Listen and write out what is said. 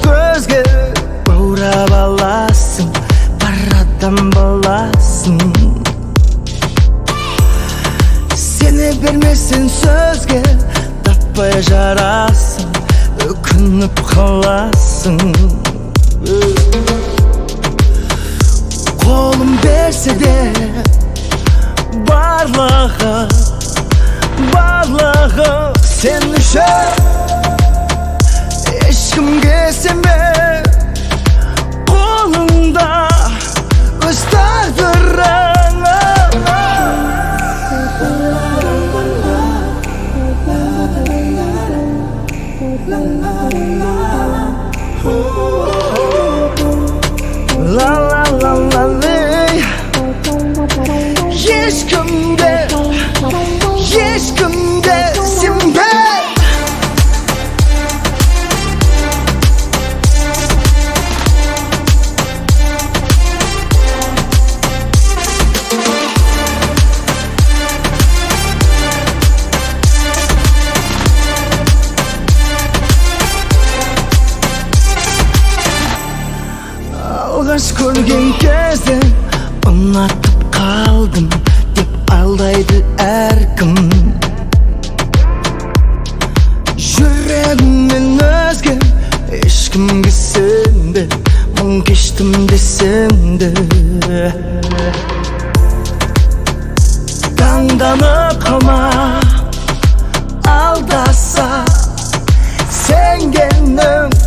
көзге баурап аласың, бар адам боласың. Сені бермесең сөзге таппай жарасың, өкініп қаласың. Қолым берсе де барлығы сен үшін, ешкімге сенбе. Қолыңда өз тағдырың. Ешкімге сенбе. Алғаш көрген кезде ұнатып қалдым деп алдайды әркім. Жүрегіммен өзге ешкімге сенбе, мың кештім десем де. Таңданып қалма, алдаса сенгенің